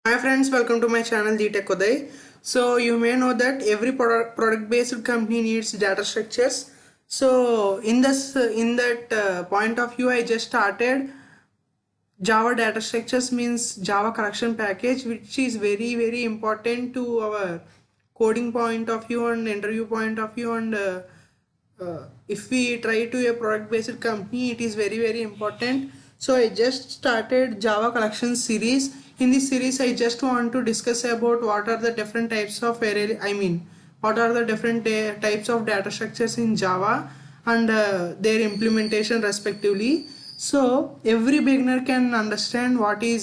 Hi friends, welcome to my channel Uday. So you may know that every product based company needs data structures. So in that point of view, I just started Java data structures, means Java collection package, which is very important to our coding point of view and interview point of view. And if we try to a product based company, it is very important. So I just started Java collection series. In this series I just want to discuss about what are the different types of array, what are the different types of data structures in Java and their implementation respectively. So every beginner can understand what in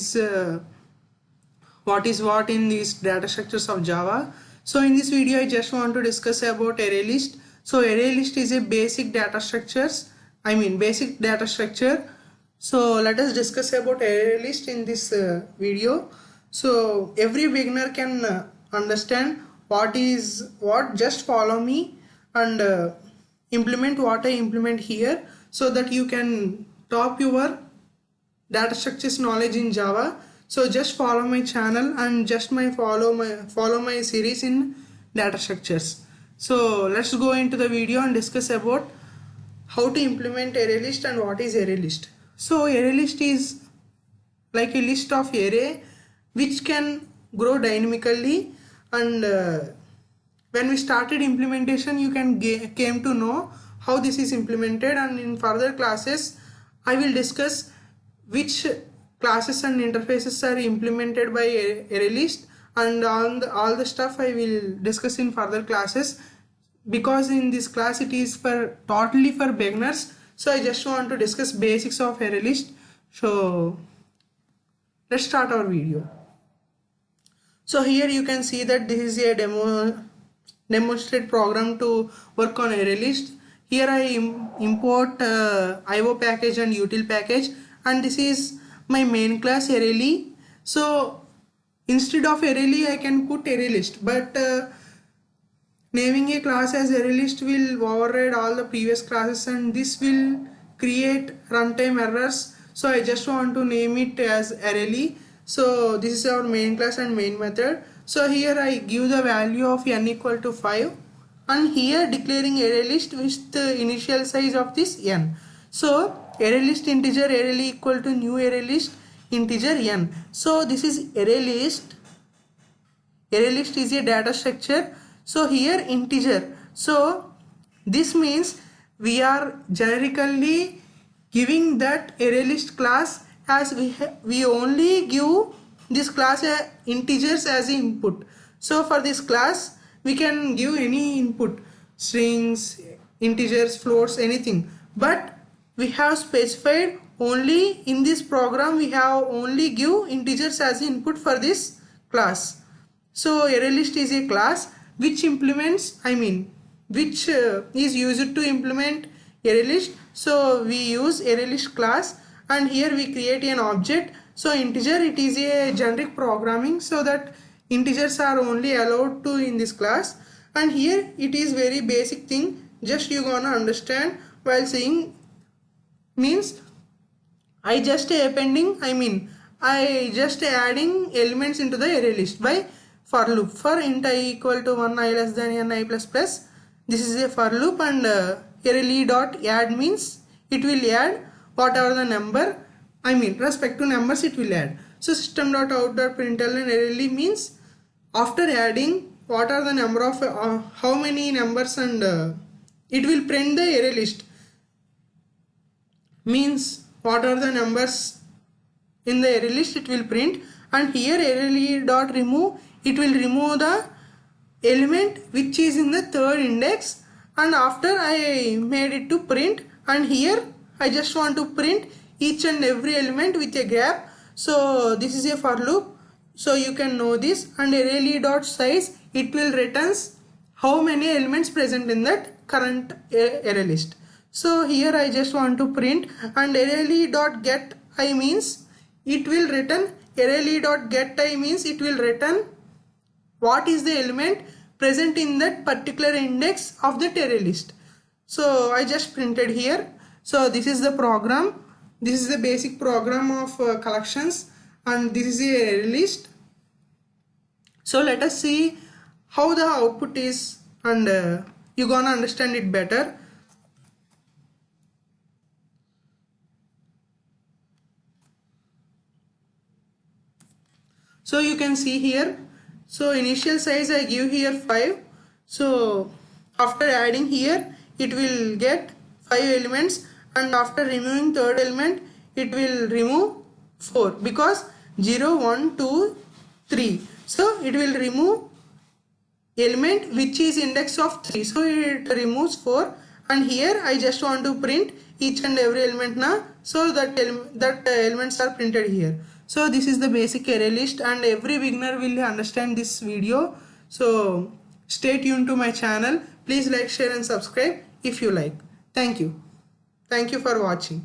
these data structures of Java. So in this video I just want to discuss about ArrayList. So ArrayList is a basic data structure. So let us discuss about ArrayList in this video. So every beginner can understand what is what. Just follow me and implement what I implement here, so that you can top your data structures knowledge in Java. So just follow my channel and just follow my series in data structures. So let's go into the video and discuss about how to implement ArrayList and what is ArrayList. So ArrayList is like a list of array which can grow dynamically, and when we started implementation you can came to know how this is implemented, and in further classes I will discuss which classes and interfaces are implemented by ArrayList, and all the stuff I will discuss in further classes, because in this class it is totally for beginners. So I just want to discuss basics of ArrayList. So let's start our video. So here you can see that this is a demonstrate program to work on ArrayList. Here I import IO package and util package, and this is my main class ArrayList. So instead of ArrayList I can put ArrayList, but naming a class as ArrayList will override all the previous classes and this will create runtime errors. So I just want to name it as ArrayList. So this is our main class and main method. So here I give the value of n equal to 5, and here declaring ArrayList with the initial size of this n. So ArrayList integer ArrayList equal to new ArrayList integer n. So this is ArrayList. ArrayList is a data structure. So here integer. So this means we are generically giving that ArrayList class, as we only give this class integers as input. So for this class we can give any input, strings, integers, floats, anything, but we have specified only in this program we have only give integers as input for this class. So ArrayList is a class which implements, which is used to implement ArrayList. So we use ArrayList class, and here we create an object. So integer, it is a generic programming, so that integers are only allowed to in this class, and here it is very basic thing, just you gonna understand while saying. Means I just adding elements into the ArrayList by for loop. For int I equal to 1, I less than n, I plus plus, this is a for loop, and ArrayList dot add means it will add whatever the number, respect to numbers it will add. So system dot out dot println ArrayList means after adding what are the number of how many numbers, and it will print the ArrayList, means what are the numbers in the ArrayList it will print. And here ArrayList dot remove, it will remove the element which is in the third index, and after I made it to print, and here I just want to print each and every element with a gap. So this is a for loop, so you can know this, and ArrayList dot size, it will returns how many elements present in that current ArrayList. So here I just want to print, and ArrayList dot get I means it will return, ArrayList dot get I means it will return what is the element present in that particular index of that ArrayList. So I just printed here. So this is the program, this is the basic program of collections, and this is a ArrayList. So let us see how the output is, and you're gonna understand it better. So you can see here, so initial size I give here 5. So after adding here it will get 5 elements, and after removing third element it will remove 4, because 0 1 2 3, so it will remove element which is index of 3, so it removes 4. And here I just want to print each and every element now, so that elements are printed here. So this is the basic array list, and every beginner will understand this video. So stay tuned to my channel. Please like, share and subscribe if you like. Thank you for watching.